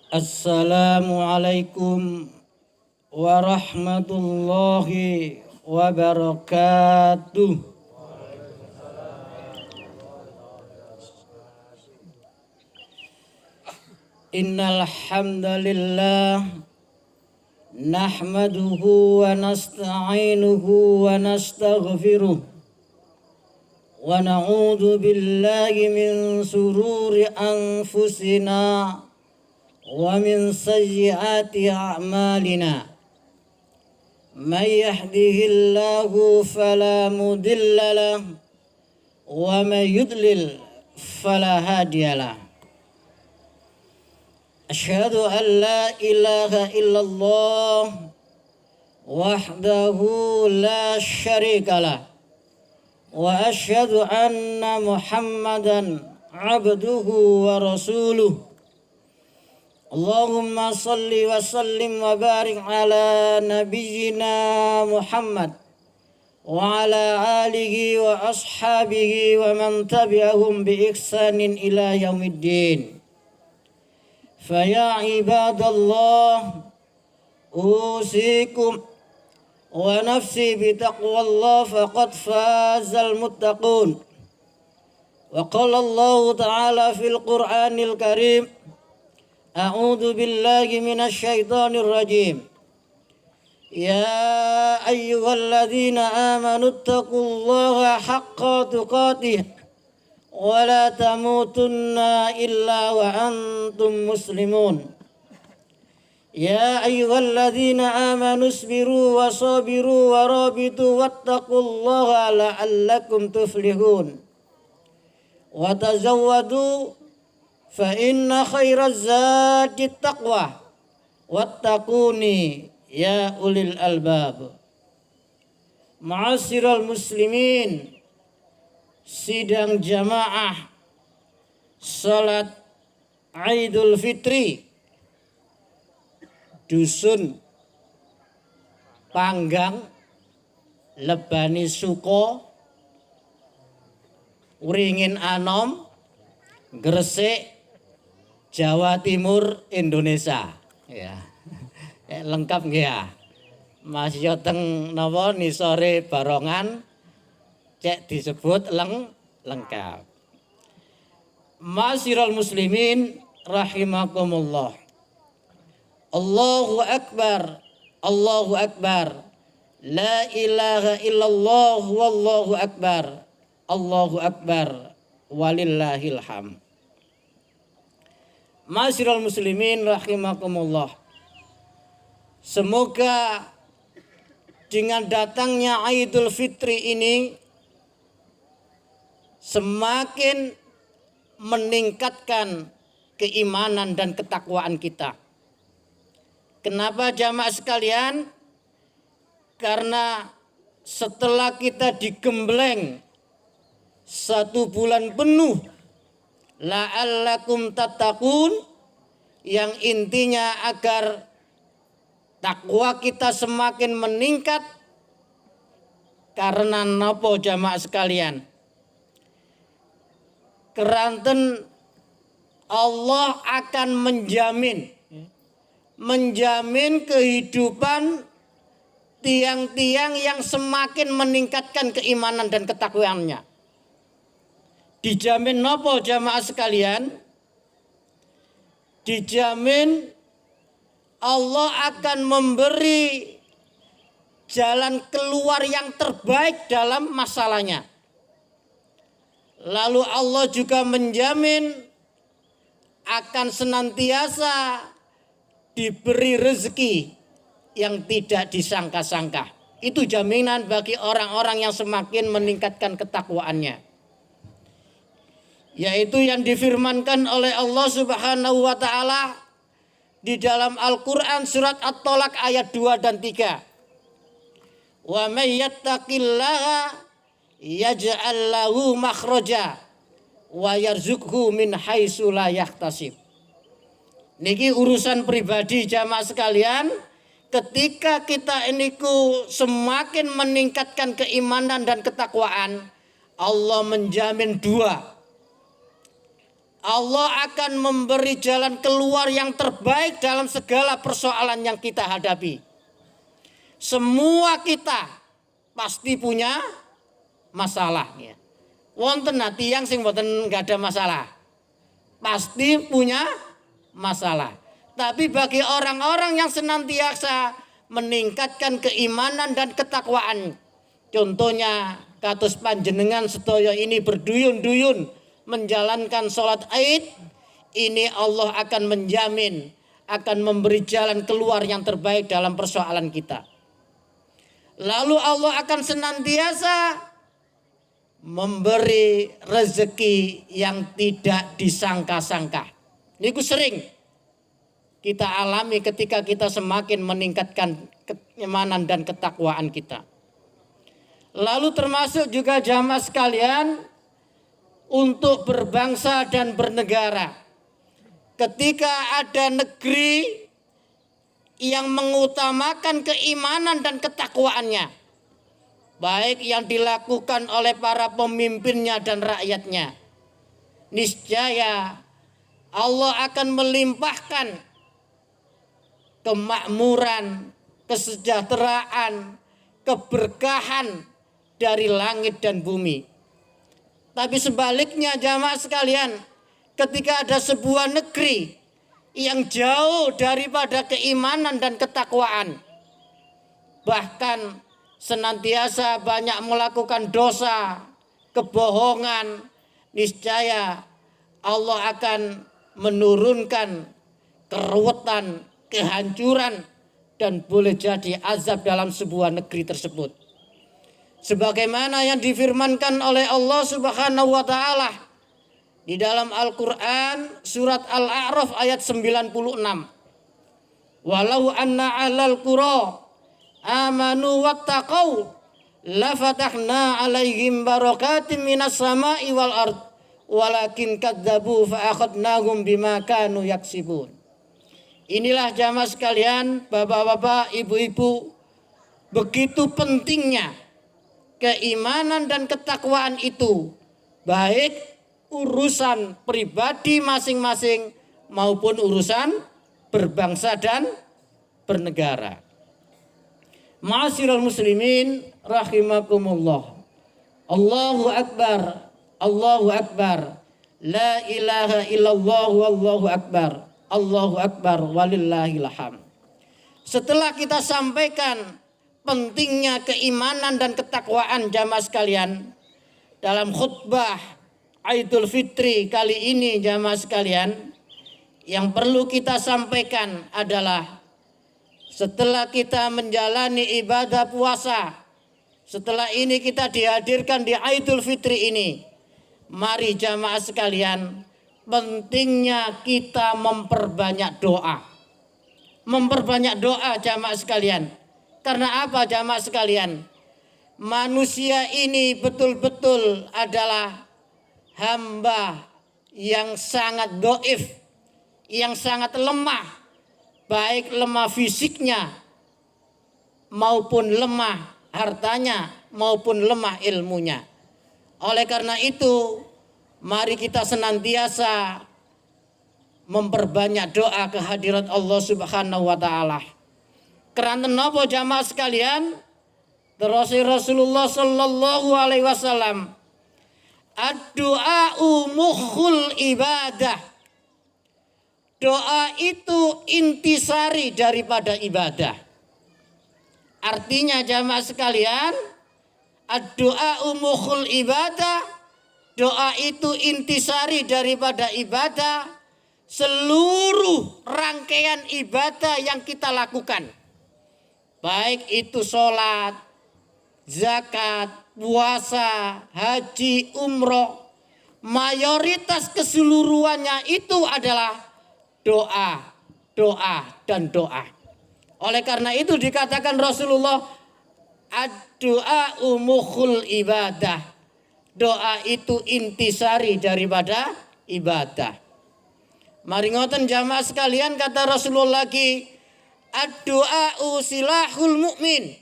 Assalamualaikum warahmatullahi wabarakatuh. Innal hamdalillah nahmaduhu wa nasta'inuhu wa nastaghfiruh wa na'udzu billahi min sururi anfusina wa min sayyiati a'malina. May yahdihillahu fala mudilla lahu wa may yudlil fala hadiyalah. Asyhadu an la ilaha illallah wahdahu la syarikalah wa asyhadu anna Muhammadan abduhu wa rasuluh. Allahumma salli wa sallim wa barik ala nabiyyina Muhammad wa ala alihi wa ashabihi wa man tabi'ahum bi ihsanin ila yaumiddin. Faya ibadallah usikum wa nafsi bi taqwallah faqad fazal muttaqun. Wa qala Allah ta'ala fil Qur'anil Karim, A'udzu billahi minasy syaithanir rajim. Ya ayyuhalladzina amanu taqullaha haqqa tuqatih wa la tamutunna illa wa antum muslimun. Ya ayyuhalladzina amanu isbiru wa sabiru wa rabitu wattaqullaha la'allakum tuflihun. Wa tazawwadu fa inna khairaz zadi taqwa wattaquni ya ulil albab. Ma'asyiral muslimin, sidang jamaah salat Idul Fitri dusun Panggang Lebani Suko Wringin Anom Gresik Jawa Timur Indonesia. Ya. Lengkap nggih ya. Mas yo teng napa nisore Barongan cek disebut lengkap. Ma'asyiral muslimin rahimakumullah. Allahu akbar. Allahu akbar. La ilaha illallah wallahu akbar. Allahu akbar walillahil hamd. Ma'asyiral muslimin rahimakumullah. Semoga dengan datangnya Idul Fitri ini semakin meningkatkan keimanan dan ketakwaan kita. Kenapa jamaah sekalian? Karena setelah kita digembleng 1 bulan penuh la'allakum tattaqun, yang intinya agar takwa kita semakin meningkat. Karena napa jamaah sekalian? Keranten Allah akan menjamin kehidupan tiang-tiang yang semakin meningkatkan keimanan dan ketakwaannya. Dijamin nopo jamaah sekalian? Dijamin Allah akan memberi jalan keluar yang terbaik dalam masalahnya. Lalu Allah juga menjamin akan senantiasa diberi rezeki yang tidak disangka-sangka. Itu jaminan bagi orang-orang yang semakin meningkatkan ketakwaannya. Yaitu yang difirmankan oleh Allah Subhanahu wa taala di dalam Al-Qur'an surat At-Tolak ayat 2 dan 3. Wa may yattaqillaha yaj'al lahu makhraja wa yarzuqhu min haitsu la yahtasib. Niki urusan pribadi jamaah sekalian. Ketika kita ini semakin meningkatkan keimanan dan ketakwaan, Allah menjamin 2. Allah akan memberi jalan keluar yang terbaik dalam segala persoalan yang kita hadapi. Semua kita pasti punya masalah ya. Wonten tiyang sing mboten enggak ada masalah. Pasti punya masalah. Tapi bagi orang-orang yang senantiasa meningkatkan keimanan dan ketakwaan, contohnya kados panjenengan sedaya ini berduyun-duyun menjalankan sholat Id, ini Allah akan menjamin akan memberi jalan keluar yang terbaik dalam persoalan kita. Lalu Allah akan senantiasa memberi rezeki yang tidak disangka-sangka. Niku sering kita alami ketika kita semakin meningkatkan keimanan dan ketakwaan kita. Lalu termasuk juga jamaah sekalian untuk berbangsa dan bernegara. Ketika ada negeri yang mengutamakan keimanan dan ketakwaannya, baik yang dilakukan oleh para pemimpinnya dan rakyatnya, niscaya Allah akan melimpahkan kemakmuran, kesejahteraan, keberkahan dari langit dan bumi. Tapi sebaliknya jamaah sekalian, ketika ada sebuah negeri yang jauh daripada keimanan dan ketakwaan, bahkan senantiasa banyak melakukan dosa, kebohongan, niscaya Allah akan menurunkan keruwetan, kehancuran, dan boleh jadi azab dalam sebuah negeri tersebut. Sebagaimana yang difirmankan oleh Allah Subhanahu wa taala di dalam Al-Qur'an surat Al-A'raf ayat 96. Walau anna ahlal qura amanu wattaqau la fatahna 'alaihim barakatim minas sama'i wal ard walakin kadzabu fa akhadnahum bima kanu yaksibun. Inilah jamaah sekalian, bapak-bapak, ibu-ibu, begitu pentingnya keimanan dan ketakwaan itu, baik urusan pribadi masing-masing maupun urusan berbangsa dan bernegara. Ma'asyiral muslimin rahimakumullah. Allahu akbar, Allahu akbar. La ilaha illallah wallahu akbar. Allahu akbar walillahil hamd. Setelah kita sampaikan pentingnya keimanan dan ketakwaan jamaah sekalian, dalam khutbah Idul Fitri kali ini jamaah sekalian, yang perlu kita sampaikan adalah setelah kita menjalani ibadah puasa, setelah ini kita dihadirkan di Idul Fitri ini, mari jamaah sekalian, pentingnya kita memperbanyak doa. Memperbanyak doa jamaah sekalian. Karena apa jamaah sekalian? Manusia ini betul-betul adalah hamba yang sangat dhaif, yang sangat lemah, baik lemah fisiknya maupun lemah hartanya maupun lemah ilmunya. Oleh karena itu, mari kita senantiasa memperbanyak doa kehadirat Allah Subhanahu wa taala. Karena napa jamaah sekalian? Terus Rasulullah sallallahu alaihi wasallam, ad-du'a'u mukhul ibadah. Doa itu intisari daripada ibadah. Artinya jamaah sekalian, ad-du'a'u mukhul ibadah. Doa itu intisari daripada ibadah. Seluruh rangkaian ibadah yang kita lakukan, baik itu sholat, zakat, puasa, haji, umroh, mayoritas keseluruhannya itu adalah doa, doa, dan doa. Oleh karena itu dikatakan Rasulullah, ad-du'a'u mukhul ibadah. Doa itu intisari daripada ibadah. Mari ngoten jamaah sekalian, kata Rasulullah lagi, ad-du'a'u silahul mu'min.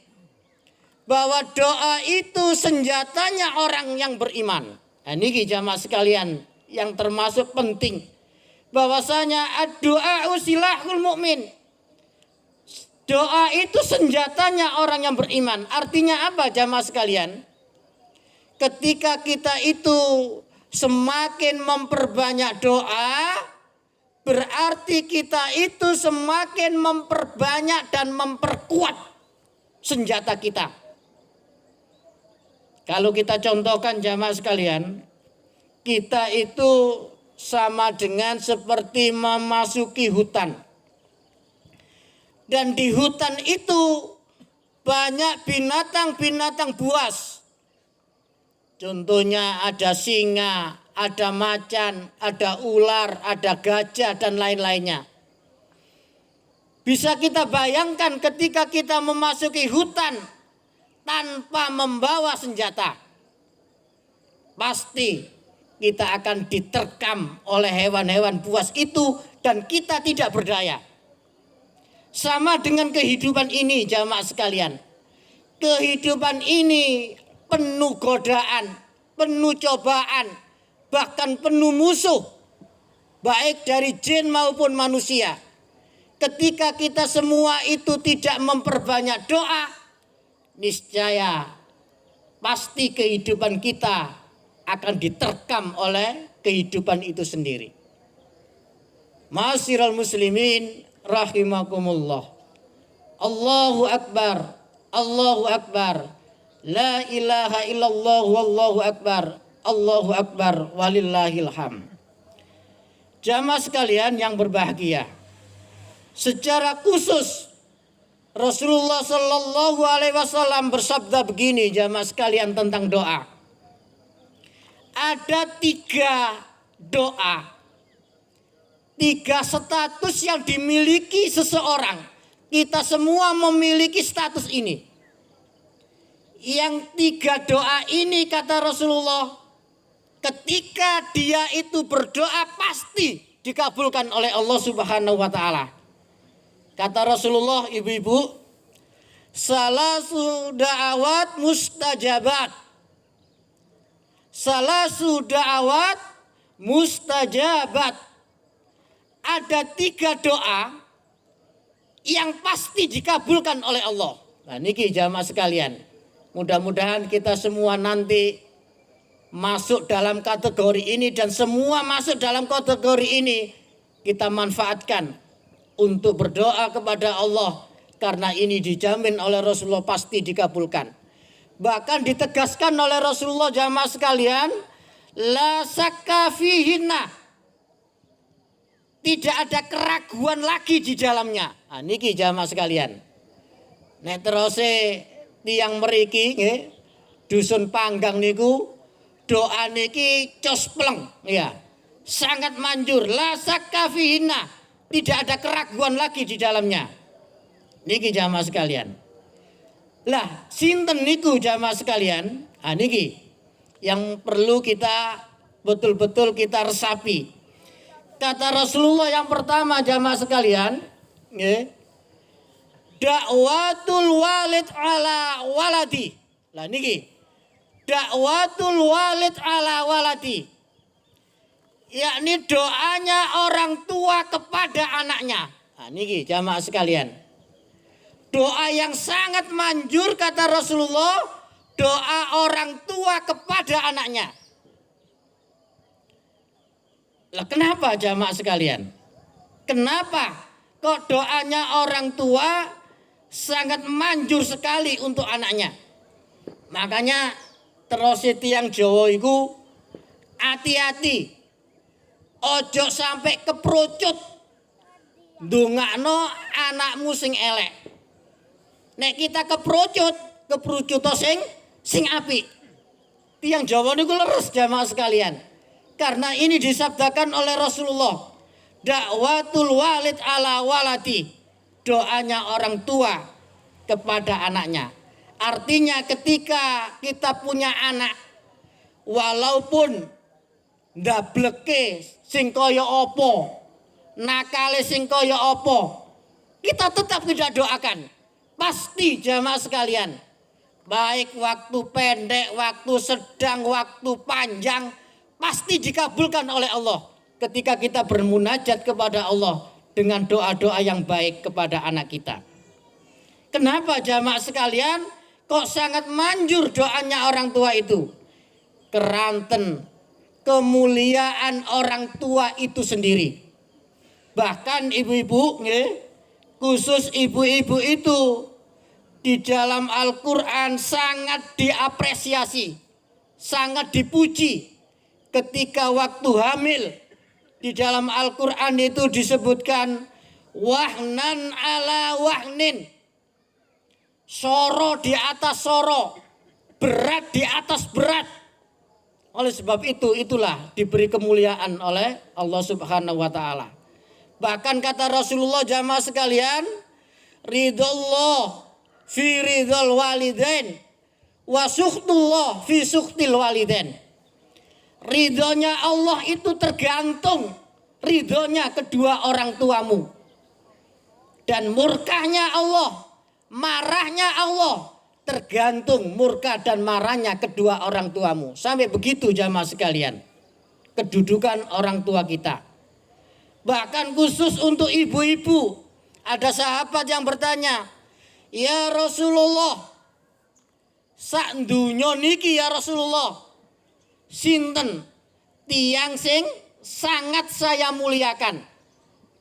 Bahwa doa itu senjatanya orang yang beriman. Nah, ini jamaah sekalian yang termasuk penting. Bahwasanya doa silahul mukmin. Doa itu senjatanya orang yang beriman. Artinya apa jamaah sekalian? Ketika kita itu semakin memperbanyak doa, berarti kita itu semakin memperbanyak dan memperkuat senjata kita. Kalau kita contohkan jamaah sekalian, kita itu sama dengan seperti memasuki hutan. Dan di hutan itu banyak binatang-binatang buas. Contohnya ada singa, ada macan, ada ular, ada gajah dan lain-lainnya. Bisa kita bayangkan ketika kita memasuki hutan tanpa membawa senjata. Pasti kita akan diterkam oleh hewan-hewan buas itu dan kita tidak berdaya. Sama dengan kehidupan ini jamaah sekalian. Kehidupan ini penuh godaan, penuh cobaan, bahkan penuh musuh. Baik dari jin maupun manusia. Ketika kita semua itu tidak memperbanyak doa, niscaya pasti kehidupan kita akan diterkam oleh kehidupan itu sendiri. Ma'asyiral muslimin rahimakumullah. Allahu akbar, Allahu akbar. La ilaha illallah wallahu akbar. Allahu akbar walillahil hamd. Jamaah sekalian yang berbahagia. Secara khusus Rasulullah sallallahu alaihi wasallam bersabda begini jamaah sekalian tentang doa. Ada 3 doa. 3 status yang dimiliki seseorang. Kita semua memiliki status ini. Yang 3 doa ini kata Rasulullah, ketika dia itu berdoa pasti dikabulkan oleh Allah Subhanahu wa taala. Kata Rasulullah, ibu-ibu, salasu da'awat mustajabat. Salasu da'awat mustajabat. Ada 3 doa yang pasti dikabulkan oleh Allah. Nah niki jamaah sekalian, mudah-mudahan kita semua nanti masuk dalam kategori ini dan semua masuk dalam kategori ini kita manfaatkan untuk berdoa kepada Allah, karena ini dijamin oleh Rasulullah pasti dikabulkan. Bahkan ditegaskan oleh Rasulullah jamaah sekalian, la sakka fihinna, tidak ada keraguan lagi di dalamnya. Nah, niki jamaah sekalian. Nek terose tiyang mriki nggih, dusun Panggang niku doa niki cospleng ya. Sangat manjur, la sakka fihinna, tidak ada keraguan lagi di dalamnya. Niki jamaah sekalian. Lah, sinten niku jamaah sekalian? Ah niki yang perlu kita betul-betul kita resapi. Kata Rasulullah yang pertama jamaah sekalian, nggih. Dakwatul walid ala waladi. Lah niki. Dakwatul walid ala waladi. Yakni doanya orang tua kepada anaknya. Nah niki jamaah sekalian. Doa yang sangat manjur kata Rasulullah, doa orang tua kepada anaknya. Lah kenapa jamaah sekalian? Kenapa kok doanya orang tua sangat manjur sekali untuk anaknya? Makanya terus tiang Jawa itu hati-hati. Ojo sampai keprocut ndongakno anakmu sing elek. Nek kita keprocut sing apik. Tiang Jawa niku leres jamaah sekalian. Karena ini disabdakan oleh Rasulullah. Dakwatul walid ala waladi. Doanya orang tua kepada anaknya. Artinya ketika kita punya anak, walaupun ndableke sing kaya apa, nakale sing kaya apa, kita tetap tidak doakan. Pasti jamaah sekalian, baik waktu pendek, waktu sedang, waktu panjang, pasti dikabulkan oleh Allah ketika kita bermunajat kepada Allah dengan doa-doa yang baik kepada anak kita. Kenapa jamaah sekalian kok sangat manjur doanya orang tua itu? Keranten kemuliaan orang tua itu sendiri. Bahkan ibu-ibu, khusus ibu-ibu itu di dalam Al-Quran sangat diapresiasi, sangat dipuji. Ketika waktu hamil di dalam Al-Quran itu disebutkan wahnan ala wahnin, soro di atas soro, berat di atas berat. Oleh sebab itu, itulah diberi kemuliaan oleh Allah Subhanahu wa Ta'ala. Bahkan kata Rasulullah jamaah sekalian, ridallah fi ridal walidain wa sukhtullah fi sukhtil walidain. Ridhonya Allah itu tergantung ridhonya kedua orang tuamu. Dan murkahnya Allah, marahnya Allah tergantung murka dan marahnya kedua orang tuamu. Sampai begitu jamaah sekalian kedudukan orang tua kita. Bahkan khusus untuk ibu-ibu, ada sahabat yang bertanya, ya Rasulullah, sak dunya niki ya Rasulullah, sinten tiang sing sangat saya muliakan?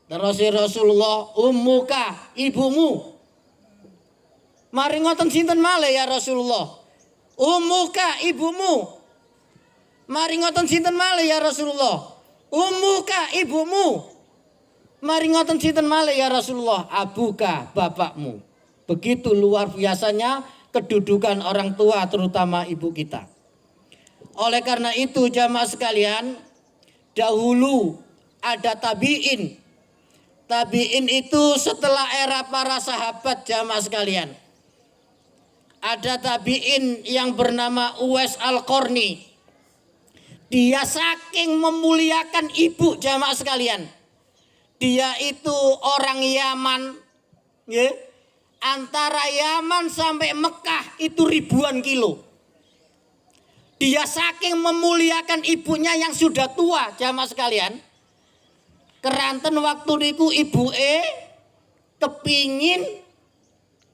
Terus Rasulullah, ummuka, ibumu. Mari ngoten sinten malih ya Rasulullah? Ummuka, ibumu. Mari ngoten sinten malih ya Rasulullah? Ummuka, ibumu. Mari ngoten sinten malih ya Rasulullah? Abuka, bapakmu. Begitu luar biasanya kedudukan orang tua, terutama ibu kita. Oleh karena itu jamaah sekalian, dahulu ada tabi'in. Tabi'in itu setelah era para sahabat jamaah sekalian. Ada tabi'in yang bernama Uwais Al-Qarni. Dia saking memuliakan ibu jamaah sekalian. Dia itu orang Yaman, ya. Antara Yaman sampai Mekah itu ribuan kilo. Dia saking memuliakan ibunya yang sudah tua jamaah sekalian. Keranten waktu niku ibuke kepingin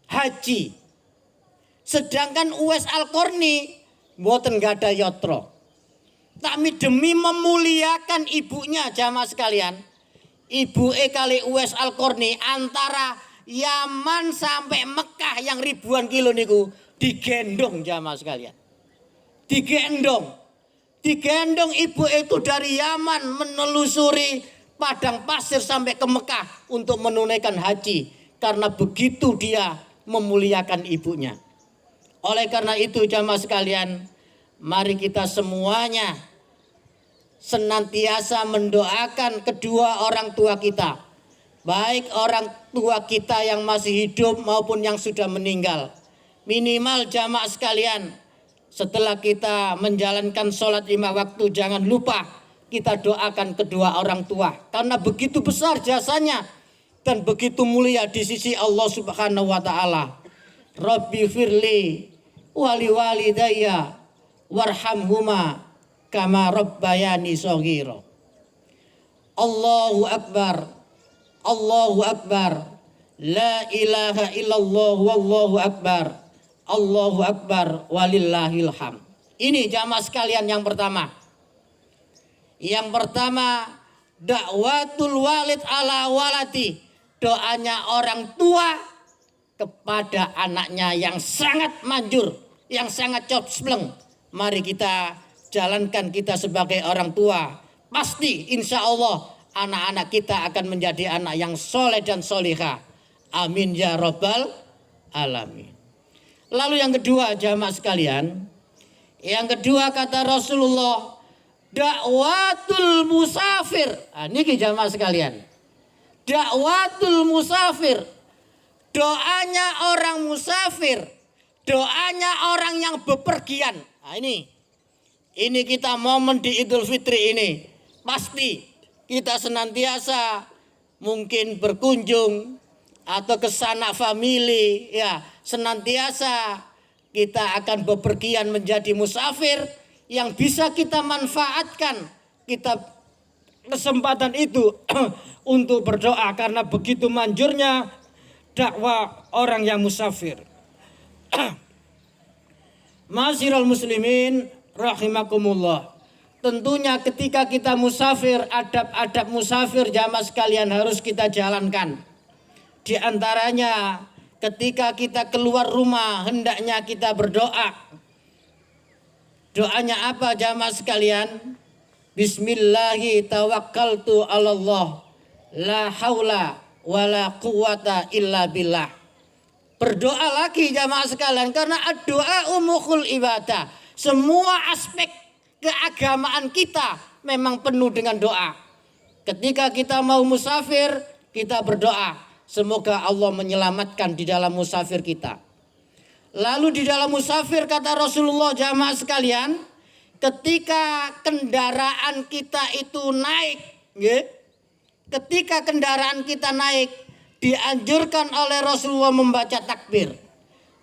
haji. Sedangkan Uwais Al-Qarni mboten gada yatra. Tapi demi memuliakan ibunya jamaah sekalian, ibuke kali Uwais Al-Qarni antara Yaman sampai Mekah yang ribuan kilo niku digendong jamaah sekalian. Digendong ibu itu dari Yaman menelusuri padang pasir sampai ke Mekah untuk menunaikan haji. Karena begitu dia memuliakan ibunya. Oleh karena itu jamaah sekalian, mari kita semuanya senantiasa mendoakan kedua orang tua kita. Baik orang tua kita yang masih hidup maupun yang sudah meninggal. Minimal jamaah sekalian, setelah kita menjalankan sholat 5 waktu, jangan lupa kita doakan kedua orang tua. Karena begitu besar jasanya dan begitu mulia di sisi Allah Subhanahu wa Ta'ala. Rabbi firli wali walidayya warhamhuma kama rabbayani shaghira. Allahu akbar, Allahu akbar, la ilaha illallah wallahu akbar, Allahu akbar walillahil hamd. Ini jamaah sekalian yang pertama. Yang pertama, dakwatul walid ala walati, doanya orang tua kepada anaknya yang sangat manjur, yang sangat copspleng. Mari kita jalankan kita sebagai orang tua. Pasti insya Allah anak-anak kita akan menjadi anak yang soleh dan solihah. Amin ya rabbal alamin. Lalu yang kedua jamaah sekalian, yang kedua kata Rasulullah, dakwatul musafir. Niki jamaah sekalian, dakwatul musafir, doanya orang musafir, doanya orang yang bepergian. Ini kita momen di Idul Fitri ini, pasti kita senantiasa mungkin berkunjung atau ke sanak famili, ya senantiasa kita akan bepergian menjadi musafir yang bisa kita manfaatkan, kita kesempatan itu untuk berdoa karena begitu manjurnya dakwah orang yang musafir. Ma'asyiral muslimin rahimakumullah. Tentunya ketika kita musafir, adab-adab musafir jamaah sekalian harus kita jalankan. Di antaranya ketika kita keluar rumah hendaknya kita berdoa. Doanya apa jamaah sekalian? Bismillahi tawakkaltu 'alallah la haula wala quwata illa billah. Berdoa lagi jamaah sekalian karena doa umukhul ibadah. Semua aspek keagamaan kita memang penuh dengan doa. Ketika kita mau musafir, kita berdoa. Semoga Allah menyelamatkan di dalam musafir kita. Lalu di dalam musafir kata Rasulullah jamaah sekalian, ketika kendaraan kita itu naik, ketika kendaraan kita naik, dianjurkan oleh Rasulullah membaca takbir.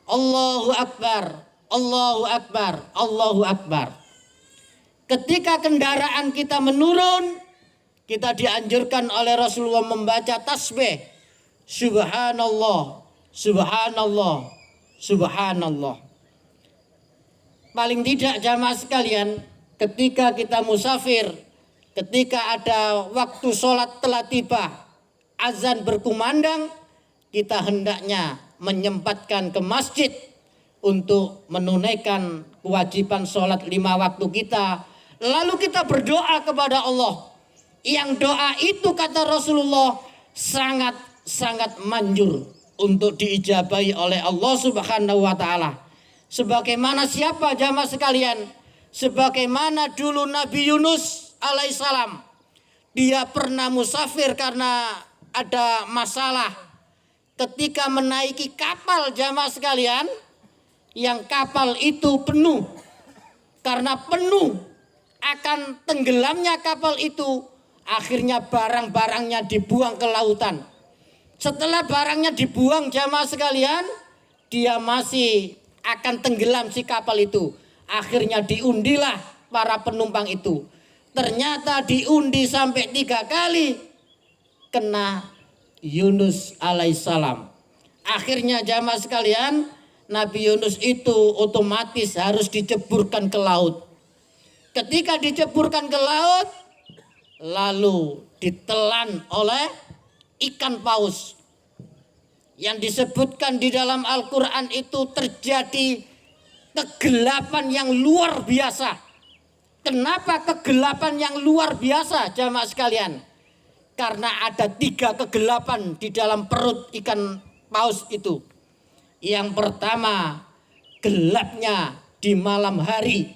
Allahu Akbar, Allahu Akbar, Allahu Akbar. Ketika kendaraan kita menurun, kita dianjurkan oleh Rasulullah membaca tasbih. Subhanallah, Subhanallah, Subhanallah. Paling tidak jamaah sekalian, ketika kita musafir, ketika ada waktu sholat telah tiba, azan berkumandang, kita hendaknya menyempatkan ke masjid untuk menunaikan kewajiban sholat 5 waktu kita. Lalu kita berdoa kepada Allah. Yang doa itu kata Rasulullah sangat manjur untuk diijabahi oleh Allah Subhanahu wa taala. Sebagaimana siapa jamaah sekalian? Sebagaimana dulu Nabi Yunus alaihissalam. Dia pernah musafir karena ada masalah. Ketika menaiki kapal jamaah sekalian, yang kapal itu penuh. Karena penuh akan tenggelamnya kapal itu, akhirnya barang-barangnya dibuang ke lautan. Setelah barangnya dibuang jamaah sekalian, dia masih akan tenggelam si kapal itu. Akhirnya diundilah para penumpang itu. Ternyata diundi sampai 3 kali kena Yunus alaihissalam. Akhirnya jamaah sekalian, Nabi Yunus itu otomatis harus diceburkan ke laut. Ketika diceburkan ke laut, lalu ditelan oleh ikan paus. Yang disebutkan di dalam Al-Quran itu terjadi kegelapan yang luar biasa. Kenapa kegelapan yang luar biasa jamaah sekalian? Karena ada 3 kegelapan di dalam perut ikan paus itu. Yang pertama, gelapnya di malam hari.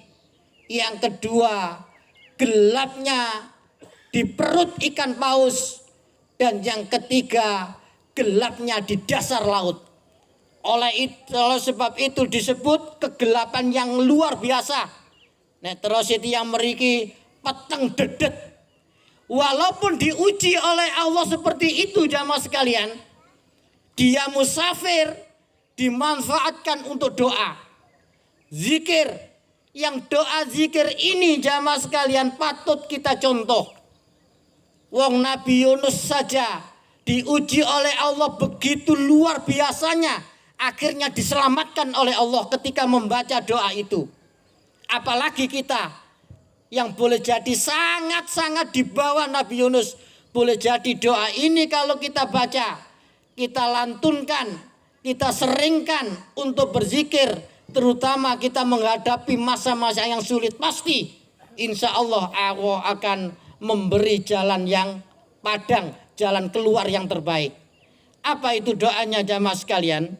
Yang kedua, gelapnya di perut ikan paus. Dan yang ketiga, gelapnya di dasar laut. Oleh sebab itu disebut kegelapan yang luar biasa. Nah, terus itu yang meriki peteng dedet. Walaupun diuji oleh Allah seperti itu jamaah sekalian, dia musafir dimanfaatkan untuk doa. Zikir, yang doa zikir ini jamaah sekalian patut kita contoh. Wong Nabi Yunus saja diuji oleh Allah begitu luar biasanya, akhirnya diselamatkan oleh Allah ketika membaca doa itu. Apalagi kita yang boleh jadi sangat-sangat di bawah Nabi Yunus. Boleh jadi doa ini kalau kita baca, kita lantunkan, kita seringkan untuk berzikir, terutama kita menghadapi masa-masa yang sulit, pasti insya Allah Allah akan memberi jalan yang padang, jalan keluar yang terbaik. Apa itu doanya jamaah sekalian?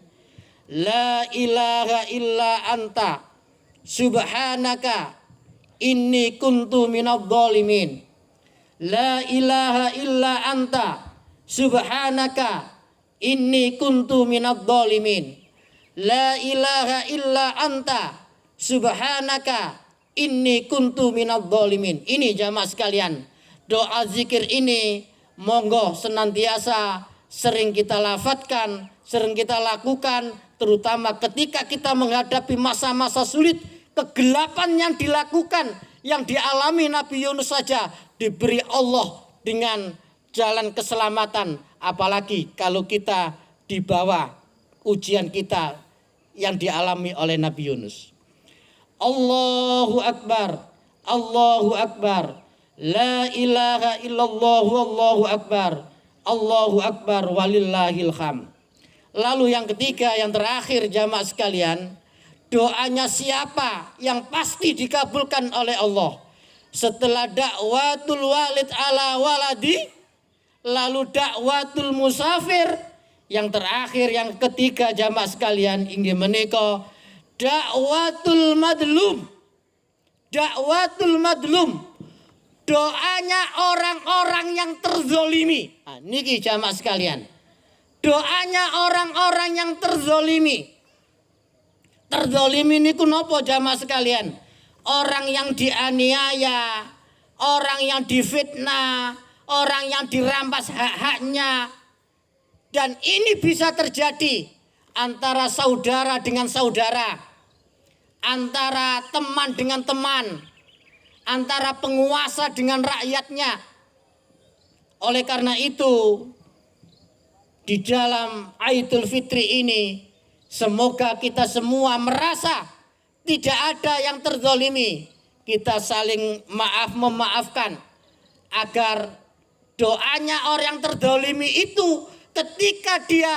La ilaha illa anta subhanaka inni kuntu minadh dhalimin. La ilaha illa anta subhanaka inni kuntu minadh dhalimin. La ilaha illa anta subhanaka inni kuntu minadh dhalimin. Ini jamaah sekalian, doa zikir ini monggo senantiasa sering kita lafadzkan, sering kita lakukan, terutama ketika kita menghadapi masa-masa sulit, kegelapan yang dilakukan, yang dialami Nabi Yunus saja diberi Allah dengan jalan keselamatan. Apalagi kalau kita di bawah ujian kita yang dialami oleh Nabi Yunus. Allahu Akbar, Allahu Akbar, la ilaha illallah, Allahu Akbar, Allahu Akbar, walillahil hamd. Lalu yang ketiga, yang terakhir jamaah sekalian, doanya siapa yang pasti dikabulkan oleh Allah? Setelah dakwatul walid ala waladi, lalu dakwatul musafir, yang terakhir yang ketiga jamaah sekalian inggih menika dakwatul madlum. Dakwatul madlum, doanya orang-orang yang terzolimi. Nah, niki jamaah sekalian, doanya orang-orang yang terzolimi. Terzolimi niku napa jamaah sekalian? Orang yang dianiaya, orang yang difitnah, orang yang dirampas hak-haknya. Dan ini bisa terjadi antara saudara dengan saudara, antara teman dengan teman, antara penguasa dengan rakyatnya. Oleh karena itu, di dalam Idul Fitri ini, semoga kita semua merasa tidak ada yang terzolimi. Kita saling memaafkan agar doanya orang yang terzolimi itu ketika dia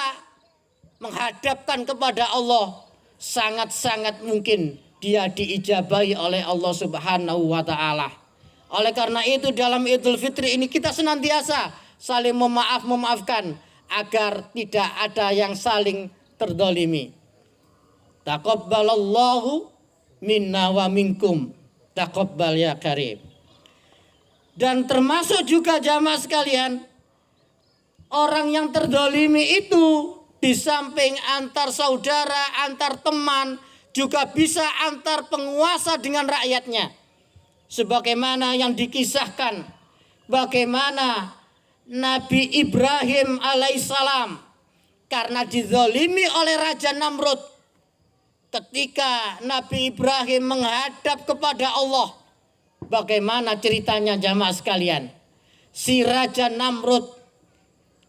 menghadapkan kepada Allah, sangat-sangat mungkin dia diijabahi oleh Allah Subhanahu wa Ta'ala. Oleh karena itu, dalam Idul Fitri ini kita senantiasa saling memaafkan agar tidak ada yang saling terzalimi. Taqabbalallahu minna wa minkum, taqabbal ya karim. Dan termasuk juga jamaah sekalian, orang yang terzalimi itu di samping antar saudara, antar teman, juga bisa antar penguasa dengan rakyatnya. Sebagaimana yang dikisahkan, bagaimana Nabi Ibrahim alaihissalam karena dizalimi oleh Raja Namrud. Ketika Nabi Ibrahim menghadap kepada Allah, bagaimana ceritanya jamaah sekalian? Si Raja Namrud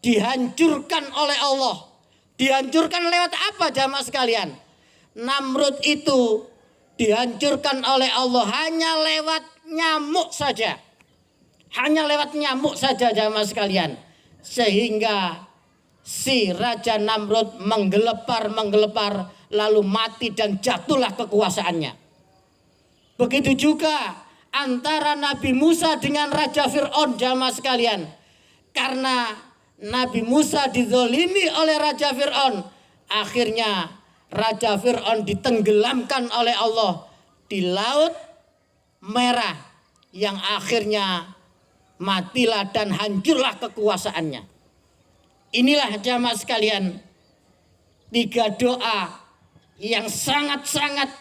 dihancurkan oleh Allah. Dihancurkan lewat apa jamaah sekalian? Namrud itu dihancurkan oleh Allah hanya lewat nyamuk saja. Hanya lewat nyamuk saja jamaah sekalian. Sehingga si Raja Namrud menggelepar lalu mati dan jatuhlah kekuasaannya. Begitu juga antara Nabi Musa dengan Raja Fir'aun jamaah sekalian. Karena Nabi Musa dizolimi oleh Raja Fir'aun, akhirnya Raja Fir'aun ditenggelamkan oleh Allah di Laut Merah, yang akhirnya matilah dan hancurlah kekuasaannya. Inilah jamaah sekalian, tiga doa yang sangat-sangat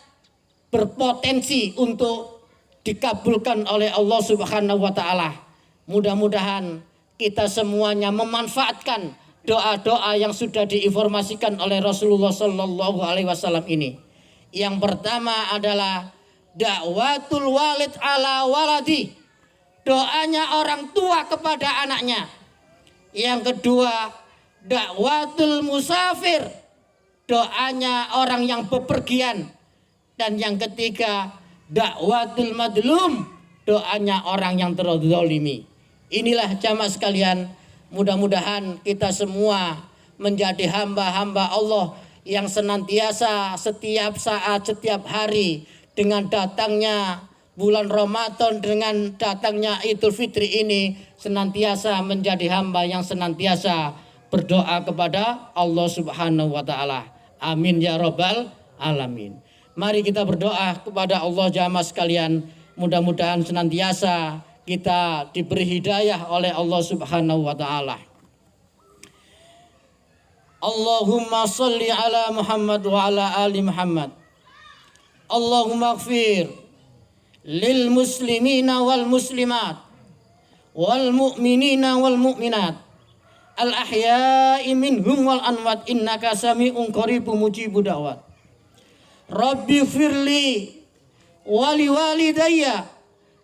berpotensi untuk dikabulkan oleh Allah Subhanahu wa Ta'ala. Mudah-mudahan kita semuanya memanfaatkan doa-doa yang sudah diinformasikan oleh Rasulullah Sallallahu Alaihi Wasallam ini. Yang pertama adalah dakwatul walid ala waladi, doanya orang tua kepada anaknya. Yang kedua, dakwatul musafir, doanya orang yang bepergian. Dan yang ketiga, dakwatul madlum, doanya orang yang terzalimi. Inilah jamaah sekalian, mudah-mudahan kita semua menjadi hamba-hamba Allah yang senantiasa setiap saat, setiap hari, dengan datangnya bulan Ramadan, dengan datangnya Idul Fitri ini, senantiasa menjadi hamba yang senantiasa berdoa kepada Allah Subhanahu wa Ta'ala. Amin ya rabbal alamin. Mari kita berdoa kepada Allah jamaah sekalian, mudah-mudahan senantiasa kita diberi hidayah oleh Allah Subhanahu wa Ta'ala. Allahumma salli ala Muhammad wa ala ali Muhammad. Allahumma ighfir lil muslimina wal muslimat wal mu'minina wal mu'minat al ahya'i minhum wal amwat innaka sami'un qaribun mujibud da'wat. Rabbi firli wa liwalidayya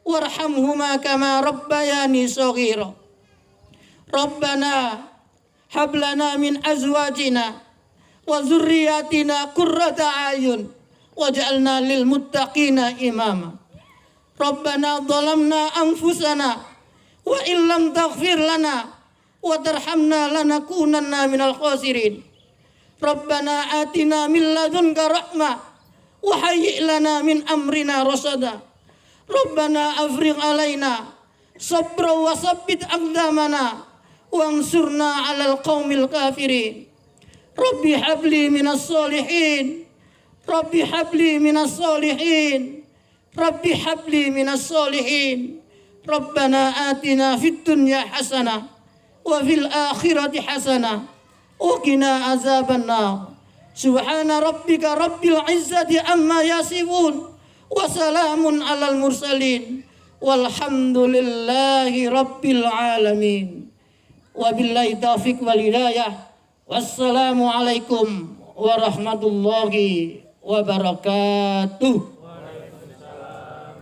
warhamhuma kama rabbayani shaghira. Rabbana hab lana min azwajina wa dzurriyyatina qurrata a'yun waj'alna lil muttaqina imama. Rabbana dhalamna anfusana wa illam taghfir lana wa tarhamna lanakunanna minal khasirin. Rabbana atina min ladunka rahmah wa hayyi' lana min amrina rasada. Rabbana afrigh alaina sabra wa sabbit aqdamana wansurna 'alal qaumil kafirin. Rabbi habli minas solihin. Rabbi habli minas solihin. Rabbi habli minas solihin. Rabbana atina fid dunya hasanah wa fil akhirati hasanah wa qina azabannar. Subhana rabbika rabbil izzati amma yasifun wa salamun 'alal mursalin walhamdulillahi rabbil alamin. Wabillahi taufiq wal hidayah. Wassalamu alaikum warahmatullahi wabarakatuh. Waalaikumsalam.